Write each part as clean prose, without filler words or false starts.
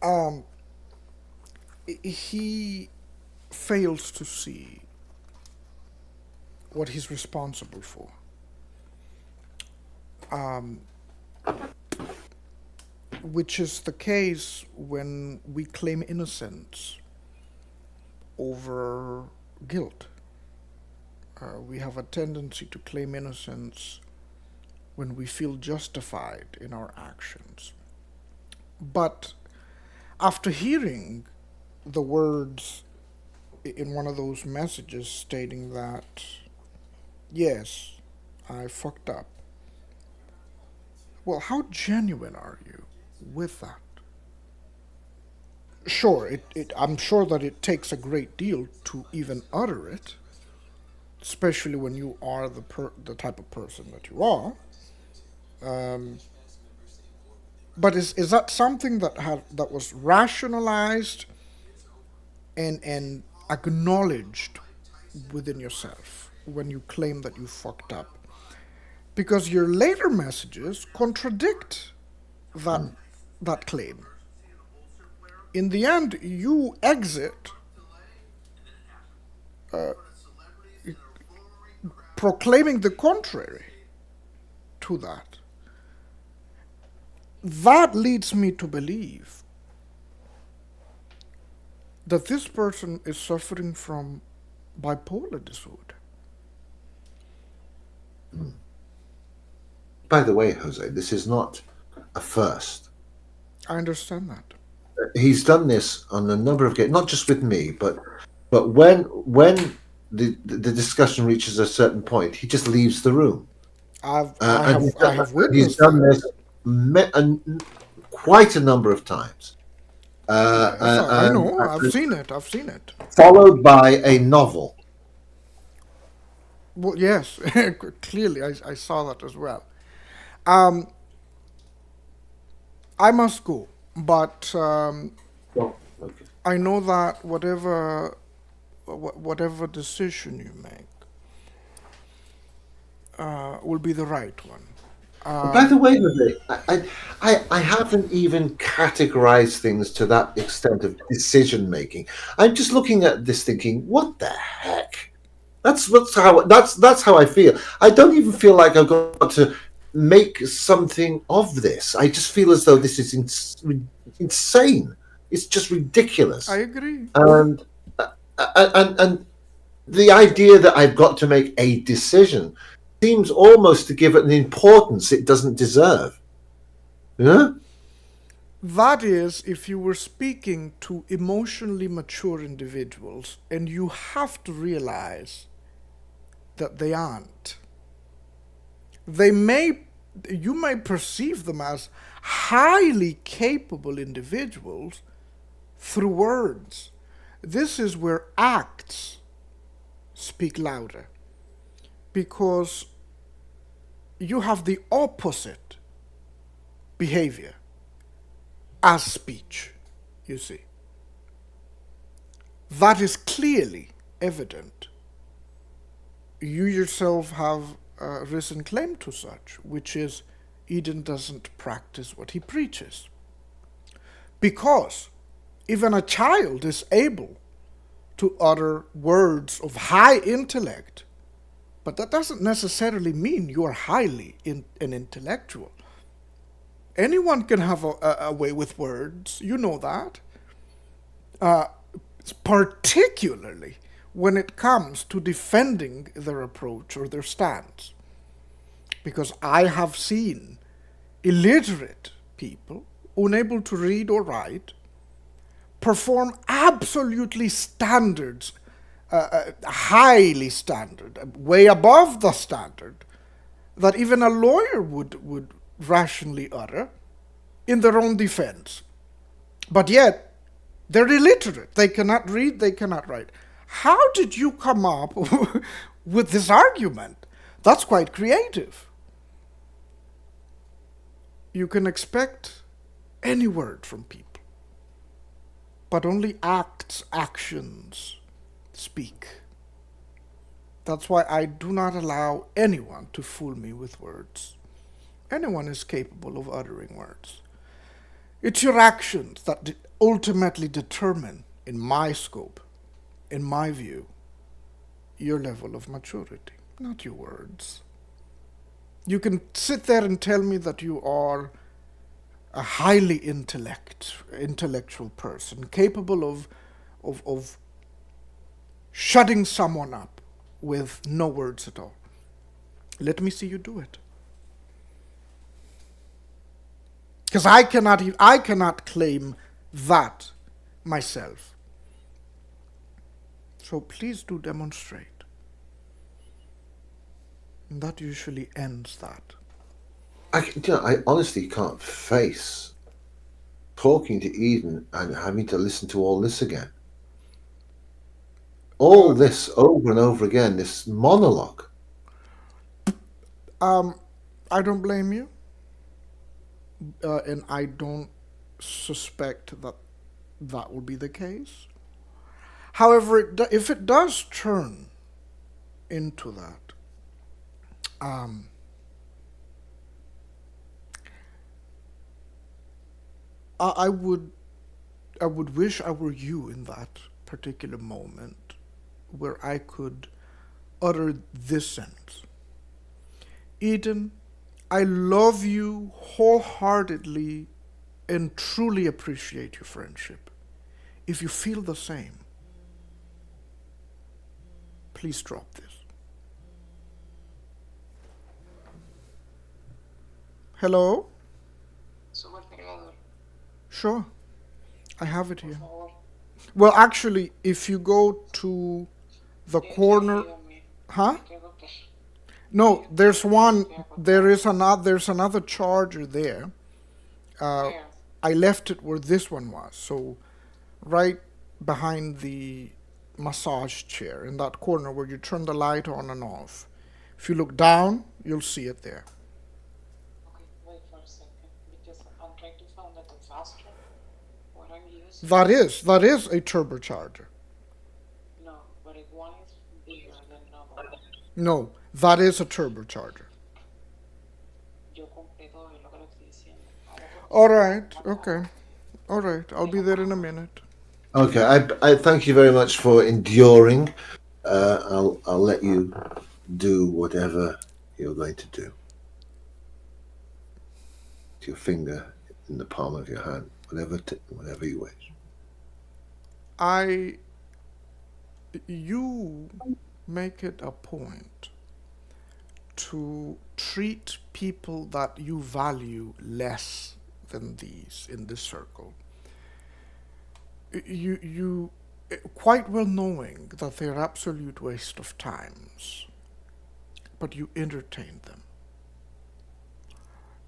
Um, he fails to see what he's responsible for, which is the case when we claim innocence over guilt. We have a tendency to claim innocence when we feel justified in our actions. But after hearing the words in one of those messages stating that, yes, I fucked up, well, how genuine are you with that? Sure, I'm sure that it takes a great deal to even utter it, especially when you are the type of person that you are. Um, but is that something that was rationalized and acknowledged within yourself when you claim that you fucked up? Because your later messages contradict that that claim. In the end, you exit proclaiming the contrary to that. That leads me to believe that this person is suffering from bipolar disorder. By the way, Jose, this is not a first. I understand that. He's done this on a number of occasions, not just with me, but when the discussion reaches a certain point, he just leaves the room, and I have he's witnessed done that. this quite a number of times, Yes, I know. I've and seen it. I've seen it. followed by a novel. Well, yes, clearly, I saw that as well. Um, I must go, but Well, okay. I know that whatever decision you make will be the right one. By the way, Jose, I haven't even categorized things to that extent of decision making. I'm just looking at this thinking, what the heck? That's how I feel. I don't even feel like I've got to make something of this. I just feel as though this is insane. It's just I ridiculous, agree. and and the idea that I've got to make a decision seems almost to give it an importance it doesn't deserve. Yeah? That is, if you were speaking to emotionally mature individuals, and you have to realize that they aren't. They may, you may perceive them as highly capable individuals through words. This is where acts speak louder because you have the opposite behavior as speech, you see. That is clearly evident. You yourself have risen claim to such, which is Eden doesn't practice what he preaches. Because even a child is able to utter words of high intellect, but that doesn't necessarily mean you're an intellectual. Anyone can have a way with words, you know that. Uh, Particularly when it comes to defending their approach or their stance. Because I have seen illiterate people, unable to read or write, perform absolutely standards, highly standard, way above the standard that even a lawyer would rationally utter in their own defense. But yet, they're illiterate. They cannot read, they cannot write. How did you come up with this argument? That's quite creative. You can expect any word from people, but only actions speak. That's why I do not allow anyone to fool me with words. Anyone is capable of uttering words. It's your actions that ultimately determine, in my scope, in my view, your level of maturity, not your words. You can sit there and tell me that you are a highly intellectual person, capable of shutting someone up with no words at all. Let me see you do it. Because I cannot claim that myself. So please do demonstrate. And that usually ends that. I honestly can't face talking to Eden and having to listen to all this again. Uh, All this over and over again, this monologue. I don't blame you, and I don't suspect that that will be the case. However, if it does turn into that, um, I would wish I were you in that particular moment where I could utter this sentence: Eden, I love you wholeheartedly and truly appreciate your friendship. If you feel the same, please drop this. Hello? Sure, I have it here. Well, actually, if you go to the corner, huh? No, there's one. There's another charger there. Uh, I left it where this one was. So, right behind the massage chair in that corner where you turn the light on and off. If you look down, you'll see it there. That is a turbocharger. No, that is a turbocharger. All right. Okay. All right. I'll be there in a minute. Okay, I thank you very much for enduring. I'll let you do whatever you're going to do. With your finger in the palm of your hand, whatever you wish. I you make it a point to treat people that you value less than these in this circle. You quite well knowing that they're absolute waste of times, but you entertain them.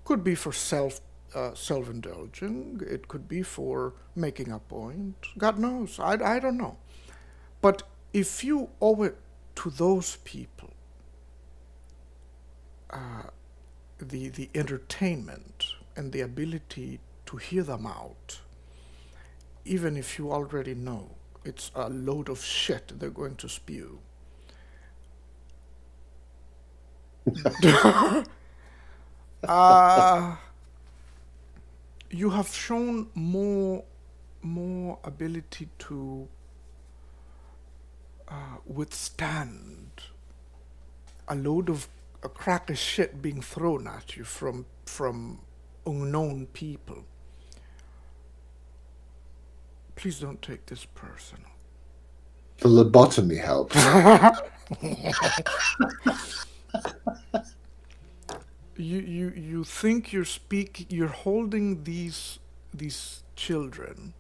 Could be for self-indulging. It could be for making a point. God knows. I don't know. But if you owe it to those people the entertainment and the ability to hear them out, even if you already know it's a load of shit they're going to spew, uh, you have shown more ability to withstand a load of a crack of shit being thrown at you from unknown people. Please don't take this personal. The lobotomy helps. You think you're holding these children,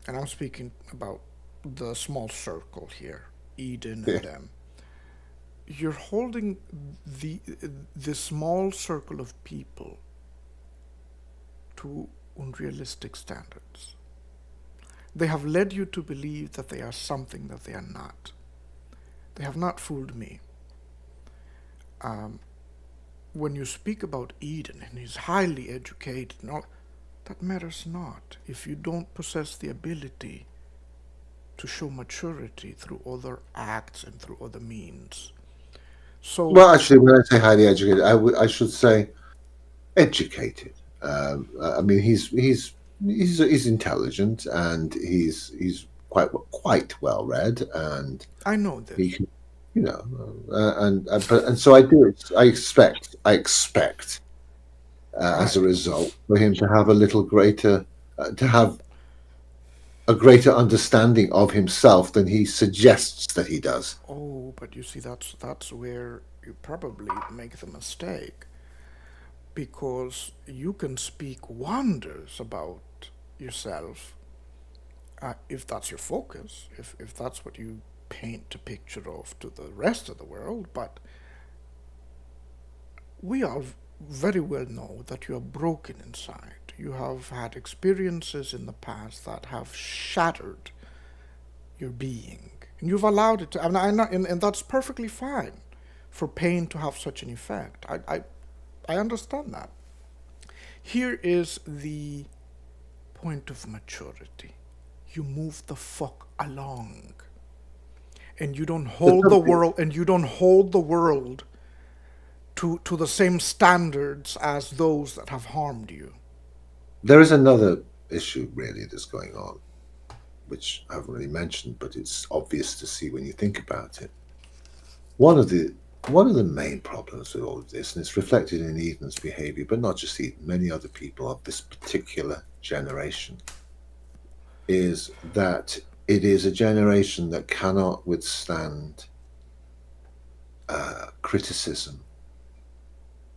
and I'm speaking about the small circle here, Eden Yeah. and them. You're holding the the small circle of people to unrealistic standards. They have led you to believe that they are something that they are not. They have not fooled me. Um, when you speak about Eden and he's highly educated and all, that matters not if you don't possess the ability to show maturity through other acts and through other means. So, Well, actually, when I say highly educated, I should say educated. I mean, he's intelligent, and he's quite well read, and I know he this. can, you know, and so I expect as a Right. result for him to have a little greater to have a greater understanding of himself than he suggests that he does. Oh, but you see, that's where you probably make the mistake, because you can speak wonders about yourself, if that's your focus, if that's what you paint a picture of to the rest of the world. But we all very well know that you are broken inside. You have had experiences in the past that have shattered your being. And you've allowed it to, and that's perfectly fine for pain to have such an effect. I understand that. Here is the point of maturity. You move the fuck along. And you don't There's hold the something. world, to the same standards as those that have harmed you. There is another issue really that's going on, which I haven't really mentioned, but it's obvious to see when you think about it. One of the one of the main problems with all of this, and it's reflected in Eden's behaviour, but not just Eden, many other people of this particular generation, is that it is a generation that cannot withstand criticism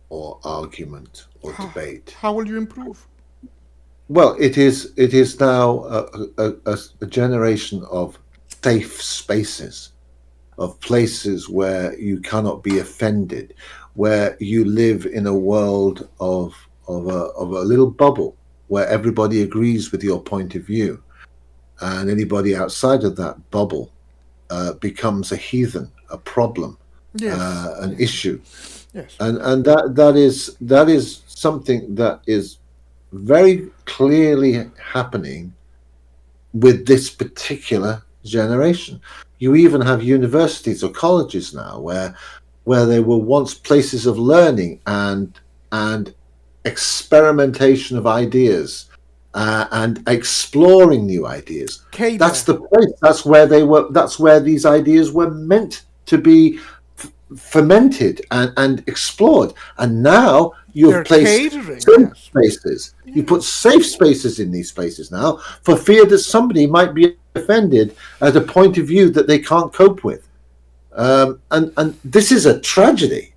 or argument or How, debate. how will you improve? Well, it is now a generation of safe spaces, of places where you cannot be offended, where you live in a world of a little bubble where everybody agrees with your point of view, and anybody outside of that bubble becomes a heathen, a problem, Yes, an yes, issue, yes. and that is something that is very clearly happening with this particular generation. You even have universities or colleges now where they were once places of learning and experimentation of ideas and exploring new ideas. That's Kayla, the place. That's where they were. That's where these ideas were meant to be fermented and explored. And now you have they're placed catering, safe yes. spaces. You Yes. put safe spaces in these spaces now for fear that somebody might be offended at a point of view that they can't cope with. And this is a tragedy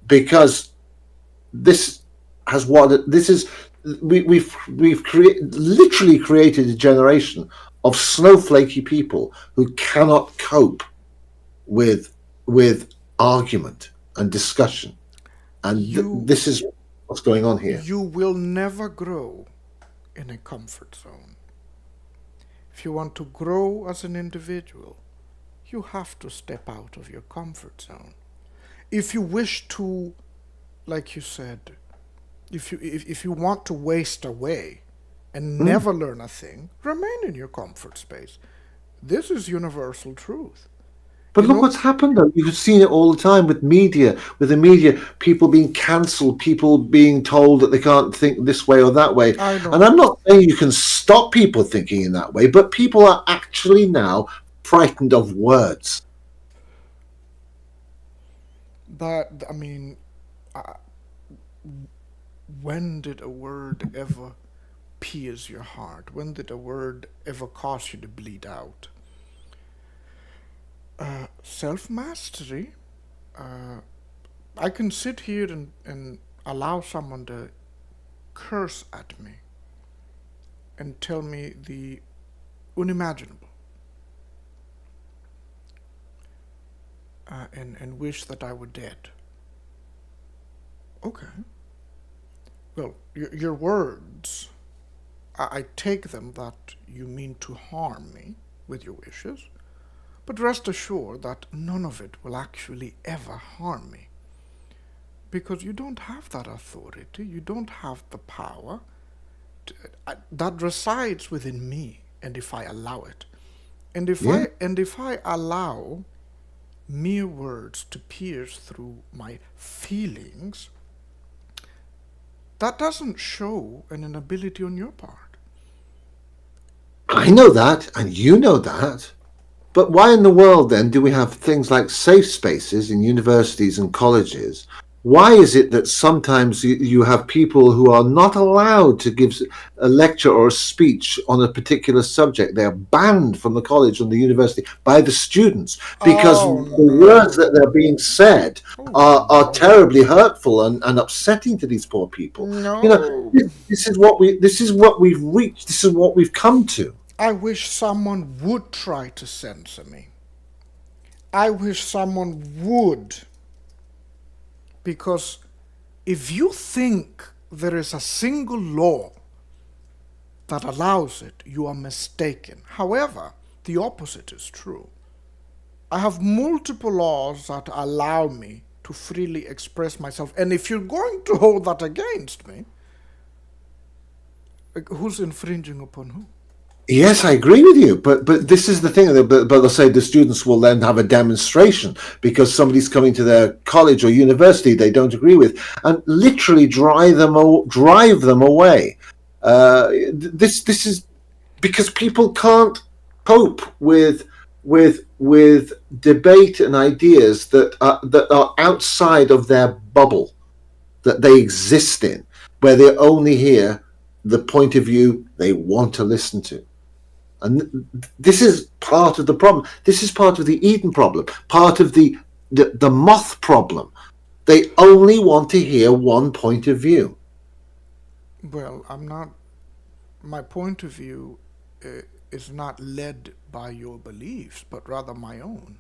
because this has what this is. We've literally created a generation of snowflakey people who cannot cope with with argument and discussion, and You this is what's going on here. you will never grow in a comfort zone. If you want to grow as an individual, you have to step out of your comfort zone. If you wish to, like you said, if you want to waste away and Mm. never learn a thing, remain in your comfort space. This is universal truth. But You look know, what's happened though. You've seen it all the time with media, with the media, people being cancelled, people being told that they can't think this way or that way. I And know I'm not saying you can stop people thinking in that way, but people are actually now frightened of words. that. I mean, when did a word ever pierce your heart? When did a word ever cause you to bleed out? Self mastery. Uh, I can sit here and allow someone to curse at me and tell me the unimaginable, and wish that I were dead. Okay. Well, your words, I take them that you mean to harm me with your wishes, but rest assured that none of it will actually ever harm me. Because you don't have that authority, you don't have the power that resides within me, and if I allow it. Yeah. And if I allow mere words to pierce through my feelings, that doesn't show an inability on your part. I know that, and you know that. But why in the world then do we have things like safe spaces in universities and colleges? Why is it that sometimes you have people who are not allowed to give a lecture or a speech on a particular subject? They are banned from the college and the university by the students because Oh the words that they're no. being said Oh are no. terribly hurtful and upsetting to these poor people. You know, No. this is what we've reached. This is what we've come to. I wish someone would try to censor me. I wish someone would. Because if you think there is a single law that allows it, you are mistaken. However, the opposite is true. I have multiple laws that allow me to freely express myself. And if you're going to hold that against me, who's infringing upon who? Yes, I agree with you, but this is the thing. But they'll say the students will then have a demonstration because somebody's coming to their college or university they don't agree with, and literally drive them away. This is because people can't cope with debate and ideas that are outside of their bubble that they exist in, where they only hear the point of view they want to listen to. And this is part of the problem. This is part of the Eden problem, part of the moth problem. They only want to hear one point of view. Well, I'm not. My point of view is not led by your beliefs, but rather my own.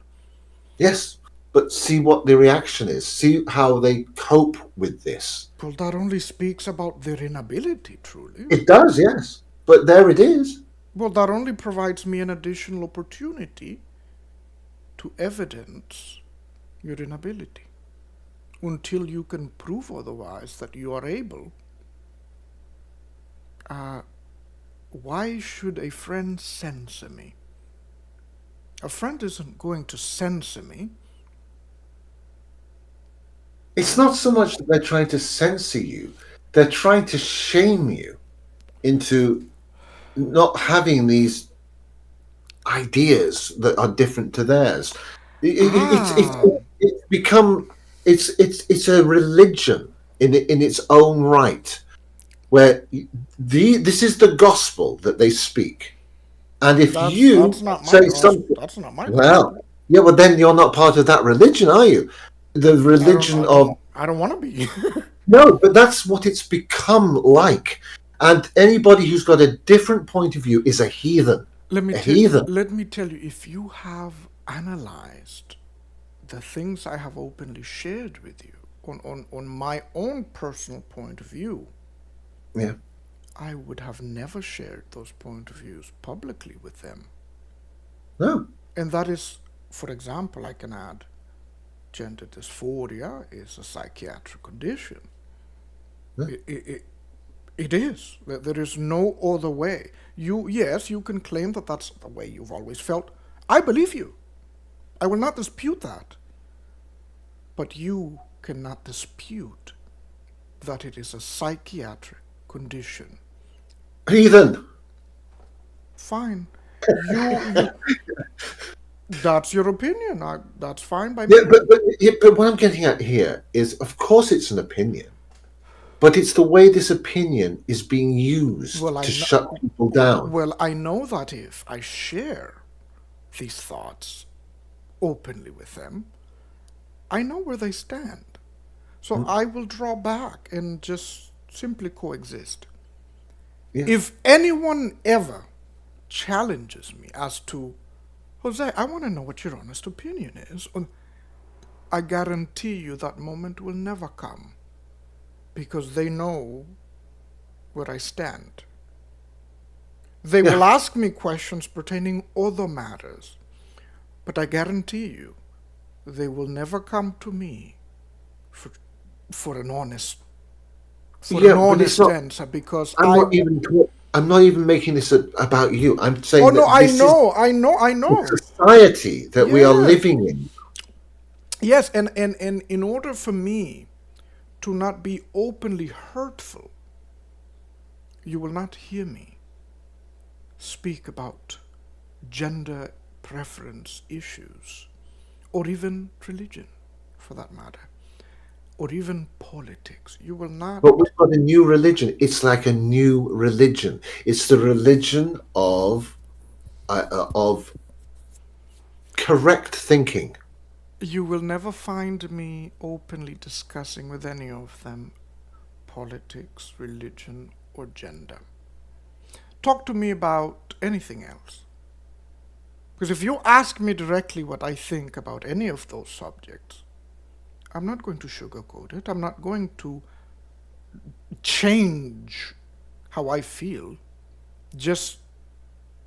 Yes, but see what the reaction is. See how they cope with this. Well, that only speaks about their inability, truly. It does, yes. But there it is. Well, that only provides me an additional opportunity to evidence your inability. Until you can prove otherwise that you are able, uh, why should a friend censor me? A friend isn't going to censor me. It's not so much that they're trying to censor you, they're trying to shame you into not having these ideas that are different to theirs. Ah, It's become it's a religion in its own right, where this is the gospel that they speak, and if that's you not my say gospel. something, That's not my well, gospel. yeah, well then you're not part of that religion, are you? The religion of I don't want to be. no, but that's what it's become like. And anybody who's got a different point of view is a heathen. A heathen. Let me tell you, if you have analyzed the things I have openly shared with you on my own personal point of view, Yeah. I would have never shared those point of views publicly with them. No. And that is, for example, I can add gender dysphoria is a psychiatric condition. No. It is. There is no other way. Yes, you can claim that that's the way you've always felt. I believe you. I will not dispute that. But you cannot dispute that it is a psychiatric condition. Heathen. Fine. You that's your opinion. That's fine by Yeah, me. but what I'm getting at here is, of course, it's an opinion, but it's the way this opinion is being Well, used I to know. shut people down. Well, I know that if I share these thoughts openly with them, I know where they stand. So Mm, I will draw back and just simply coexist. yeah. If anyone ever challenges me as to, Jose, I want to know what your honest opinion is, I guarantee you that moment will never come because they know where I stand. They Yeah. will ask me questions pertaining other matters, but I guarantee you they will never come to me for, for an honest Yeah, but it's not. answer because I'm not even. I'm not even making this about you. I'm oh saying no, that I this is know, I the know. society that we are Yes. living in. Yes, and in order for me to not be openly hurtful, you will not hear me speak about gender preference issues, or even religion, for that matter, or even politics. You will But not. we've got a new religion. It's like a new religion. It's the religion of correct thinking. You will never find me openly discussing with any of them politics, religion, or gender. Talk to me about anything else. Because if you ask me directly what I think about any of those subjects, I'm not going to sugarcoat it. I'm not going to change how I feel just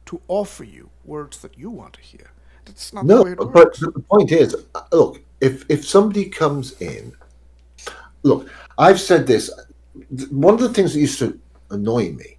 to offer you words that you want to hear. That's not the No, way it but works. the point is, look, if somebody comes in, look, I've said this. One of the things that used to annoy me